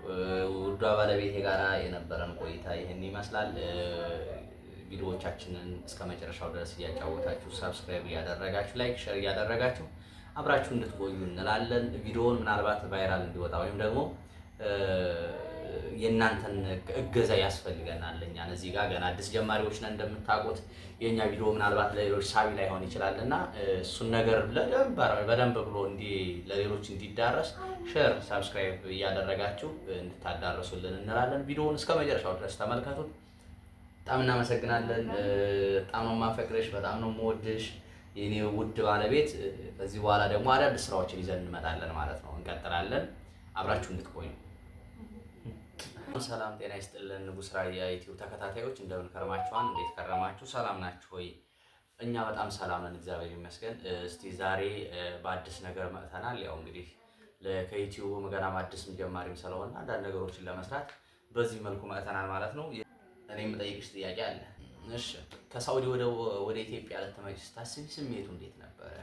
ውዷ ባለቤቴ ጋራ የነበረን ቆይታ ይህን ይመስላል። ቪዲዮዎቻችንን እስከ መጨረሻው ድረስ እያጫወታችሁ ሰብስክራይብ እያደረጋችሁ ላይክ ሼር እያደረጋችሁ አብራችሁ እንድትቆዩ እንላለን። ቪዲዮውን ምናልባት ቫይራል እንዲወጣ ወይም ደግሞ የእናንተን እገዛ ያስፈልገናል። እኛን እዚህ ጋር ገና አዲስ ጀማሪዎች ነን እንደምታውቁት። የኛ ቪዲዮ ምናልባት ለሌሎች ሳቢ ላይሆን ይችላል እና እሱን ነገር በደንብ ብሎ ለሌሎች እንዲዳረስ ሼር ሰብስክራይብ እያደረጋችሁ እንድታዳረሱልን እንላለን። ቪዲዮውን እስከ መጨረሻው ድረስ ተመልከቱት። በጣም እናመሰግናለን። በጣም ነው የማፈቅርሽ፣ በጣም ነው የምወድሽ የኔ ውድ ባለቤት። ከዚህ በኋላ ደግሞ አዳዲስ ስራዎችን ይዘን እንመጣለን ማለት ነው። እንቀጥላለን። አብራችሁ እንድትቆዩ። ሰላም ጤና ይስጥልን። ንጉስ ራያ ዩቲዩብ ተከታታዮች እንደምን ከረማችኋል? እንዴት ከረማችሁ? ሰላም ናችሁ ወይ? እኛ በጣም ሰላም ነን፣ እግዚአብሔር ይመስገን። እስቲ ዛሬ በአዲስ ነገር መጥተናል። ያው እንግዲህ ከዩቲዩብ ገና አዲስም ጀማሪም ስለሆነ አንዳንድ ነገሮችን ለመስራት በዚህ መልኩ መጥተናል ማለት ነው። እኔ የምጠይቅሽ ጥያቄ አለ። እሺ፣ ከሳውዲ ወደ ኢትዮጵያ ልትመጪ ስታስቢ ስሜቱ እንዴት ነበረ?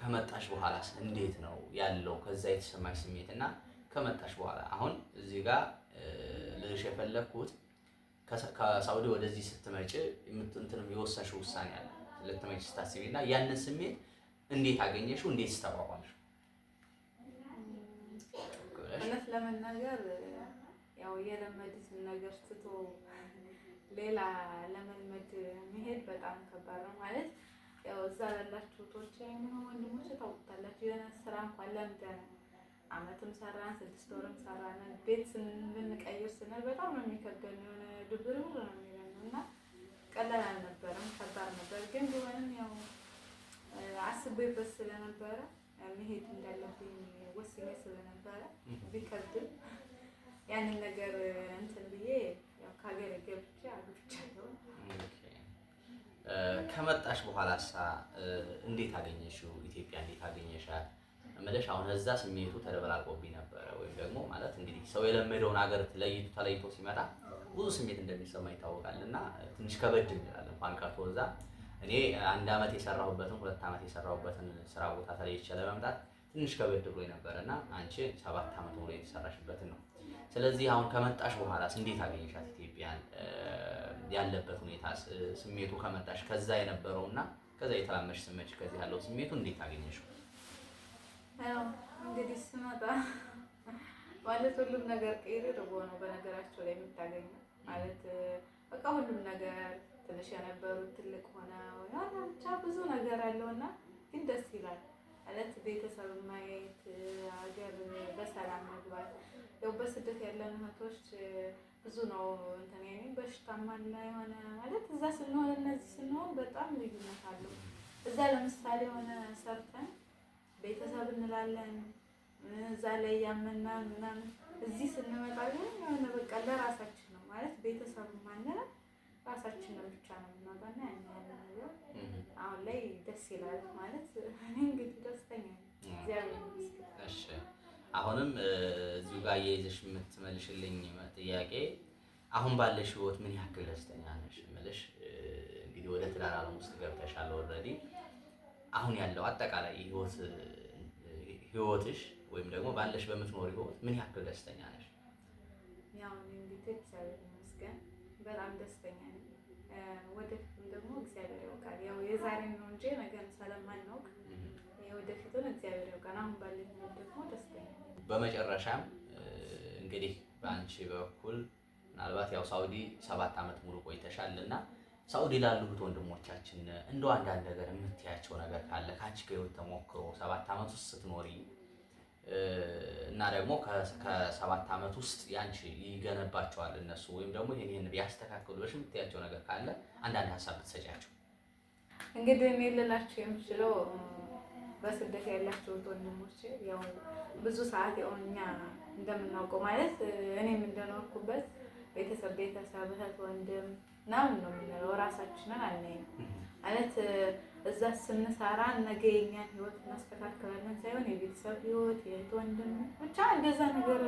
ከመጣሽ በኋላስ እንዴት ነው ያለው? ከዛ የተሰማሽ ስሜት እና ከመጣሽ በኋላ አሁን እዚህ ጋር ልልሽ የፈለግኩት ከሳውዲ ወደዚህ ስትመጪ እንትንም የወሰንሽው ውሳኔ አለ ልትመጪ ስታስቢ እና ያንን ስሜት እንዴት አገኘሽው? እንዴት ተቋቋምሽው? እውነት ለመናገር ያው የለመዱትን ነገር ትቶ ሌላ ለመልመድ መሄድ በጣም ከባድ ነው። ማለት ያው እዛ ላላችሁ ቶቼ ምን ወንድሞች ታውቁታላችሁ። የሆነ ስራ እንኳን ለምደን አመትም ሰራን 6 ወርም ሰራን ቤት ልንቀይር ስንል በጣም ነው የሚከብደን። የሆነ ድብር ነው የሚለን እና ቀላል አልነበረም፣ ከባድ ነበር። ግን ቢሆንም ያው አስቤበት ስለነበረ መሄድ እንዳለብኝ ወስኜ ስለነበረ ቢከብድም ያንን ነገር እንትን ብዬ ያው ከሀገር ገብቼ አግብቻለሁ። ከመጣሽ በኋላሳ እንዴት አገኘሽው? ኢትዮጵያ እንዴት አገኘሻት? እምልሽ አሁን እዛ ስሜቱ ተደበላልቆብኝ ነበረ። ወይም ደግሞ ማለት እንግዲህ ሰው የለመደውን ሀገር ተለይቶ ሲመጣ ብዙ ስሜት እንደሚሰማ ይታወቃል እና ትንሽ ከበድ ይላል። እንኳን ቀርቶ እዛ እኔ 1 አመት የሰራሁበትን 2 አመት የሰራሁበትን ስራ ቦታ ተለይቼ ለመምጣት ትንሽ ከበድ ብሎኝ ነበር እና አንቺ 7 አመት ሙሉ የተሰራሽበትን ነው። ስለዚህ አሁን ከመጣሽ በኋላስ እንዴት አገኘሻት ኢትዮጵያን? ያለበት ሁኔታ ስሜቱ ከመጣሽ ከዛ የነበረውና ከዛ የተላመሽ ስሜት ከዚህ ያለው ስሜቱ እንዴት አገኘሽው? ያው እንግዲህ ስመጣ ማለት ሁሉም ነገር ቀይሬ ነው በነገራቸው ላይ የምታገኘው ማለት በቃ ሁሉም ነገር ትንሽ የነበሩት ትልቅ ሆነ ያው ብቻ ብዙ ነገር አለውና ግን ደስ ይላል ማለት ቤተሰብ ማየት፣ ሀገር በሰላም መግባት። ያው በስደት ያለን እህቶች ብዙ ነው እንትን ያኔ በሽታማ አለ የሆነ ማለት እዛ ስንሆን እነዚህ ስንሆን በጣም ልዩነት አለው። እዛ ለምሳሌ የሆነ ሰርተን ቤተሰብ እንላለን እዛ ላይ ያመናል ምናምን። እዚህ ስንመጣ ግን የሆነ በቃ ለራሳችን ነው ማለት ቤተሰብ ማንነን ራሳችን ነው ብቻ ነው የምናባና ያለው አሁን ላይ ደስ ይላል ማለት እኔ እንግዲህ ደስተኛ ነኝ እግዚአብሔር ይመስገን። እሺ አሁንም እዚሁ ጋር እየይዘሽ የምትመልሽልኝ ጥያቄ አሁን ባለሽ ህይወት ምን ያክል ደስተኛ ነሽ? እምልሽ እንግዲህ ወደ ትዳር ዓለም ውስጥ ገብተሻል ኦልሬዲ። አሁን ያለው አጠቃላይ ህይወትሽ ወይም ደግሞ ባለሽ በምትኖሪ ህይወት ምን ያክል ደስተኛ ነሽ? ያው እንግዲህ እግዚአብሔር ይመስገን በጣም ደስተኛ ነኝ። ወደፊትም ደግሞ እግዚአብሔር ያውቃል። ያው የዛሬን ነው እንጂ ነገን ስለማናውቅ ወደፊቱን እግዚአብሔር ያውቃል። አሁን ባለኝ ደግሞ ደስተኛ ነኝ። በመጨረሻም እንግዲህ በአንቺ በኩል ምናልባት ያው ሳውዲ 7 አመት ሙሉ ቆይተሻል እና ሳውዲ ላሉት ወንድሞቻችን እንደው አንዳንድ ነገር የምትያቸው ነገር ካለ ከአንቺ ከህይወት ተሞክሮ 7 አመት ውስጥ ስትኖሪ እና ደግሞ ከ7 አመት ውስጥ ያንቺ ይገነባቸዋል እነሱ ወይም ደግሞ ይሄን ቢያስተካክሉ ብለሽ የምትያቸው ነገር ካለ አንዳንድ ሀሳብ ብትሰጫቸው። እንግዲህ እኔ ልላቸው የምችለው በስደት ያላቸው ወንድሞች ያው ብዙ ሰዓት ያው እኛ እንደምናውቀው ማለት እኔም እንደኖርኩበት ቤተሰብ እህት ወንድም ምናምን ነው የምንለው፣ ራሳችንን አናይም ማለት እዛ ስንሰራ ነገ የኛን ህይወት እናስተካክላለን ሳይሆን የቤተሰብ ህይወት የእህት ወንድም ብቻ እንደዛ ነገር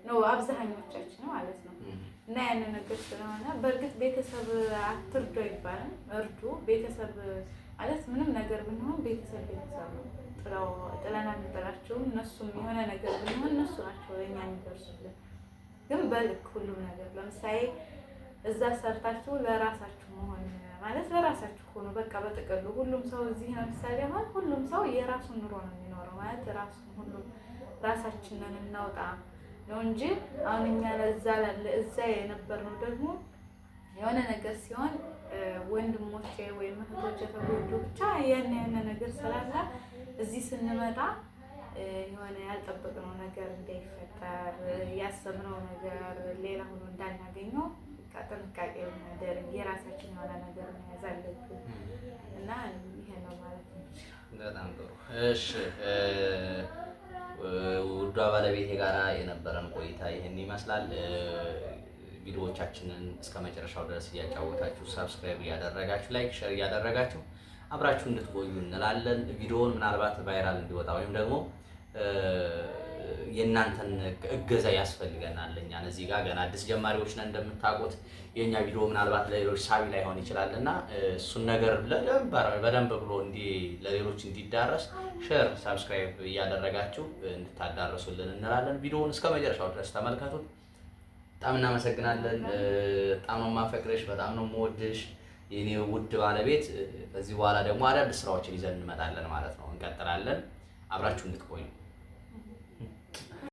ነው አብዛኞቻችን ማለት ነው። እና ያንን ነገር ስለሆነ በእርግጥ ቤተሰብ አትርዱ አይባልም፣ እርዱ። ቤተሰብ ማለት ምንም ነገር ብንሆን ቤተሰብ ነው። ጥለን አንጥላቸውም። እነሱም የሆነ ነገር ቢሆን እነሱ ናቸው ለእኛ የሚደርሱልን። ግን በልክ ሁሉም ነገር ለምሳሌ እዛ ሰርታችሁ ለራሳችሁ መሆን ማለት ለራሳችሁ ሆኖ በቃ በጥቅሉ ሁሉም ሰው እዚህ ለምሳሌ አሁን ሁሉም ሰው የራሱን ኑሮ ነው የሚኖረው ማለት ራሱን ሁሉም ራሳችንን እናውጣ ነው እንጂ አሁን እኛ እዛ የነበርነው ደግሞ የሆነ ነገር ሲሆን ወንድሞቼ ወይም እህቶቼ ተጎዱ ብቻ ያን ነገር ስላለ እዚህ ስንመጣ የሆነ ያልጠበቅነው ነገር እንዳይፈጠር ያሰብነው ነገር ሌላ ሆኖ እንዳናገኘው ጥንቃቄ ማድረግ የራሳችን የሆነ ነገር መያዝ አለብን እና ይሄ ነው ማለት ነው። በጣም ጥሩ። እሺ ውዷ ባለቤቴ ጋራ የነበረን ቆይታ ይህን ይመስላል። ቪዲዮዎቻችንን እስከ መጨረሻው ድረስ እያጫወታችሁ ሰብስክራይብ እያደረጋችሁ ላይክ ሼር እያደረጋችሁ አብራችሁ እንድትቆዩ እንላለን። ቪዲዮውን ምናልባት ቫይራል እንዲወጣ ወይም ደግሞ የእናንተን እገዛ ያስፈልገናል። እኛን እዚህ ጋር ገና አዲስ ጀማሪዎች ነን እንደምታውቁት። የኛ ቪዲዮ ምናልባት ለሌሎች ሳቢ ላይሆን ይችላል እና እሱን ነገር በደንብ ብሎ ለሌሎች እንዲዳረስ ሼር፣ ሰብስክራይብ እያደረጋችሁ እንድታዳረሱልን እንላለን። ቪዲዮውን እስከ መጨረሻው ድረስ ተመልከቱት። በጣም እናመሰግናለን። በጣም ነው የማፈቅርሽ፣ በጣም ነው የምወድሽ የኔ ውድ ባለቤት። ከዚህ በኋላ ደግሞ አዳዲስ ስራዎችን ይዘን እንመጣለን ማለት ነው። እንቀጥላለን። አብራችሁ እንድትቆዩ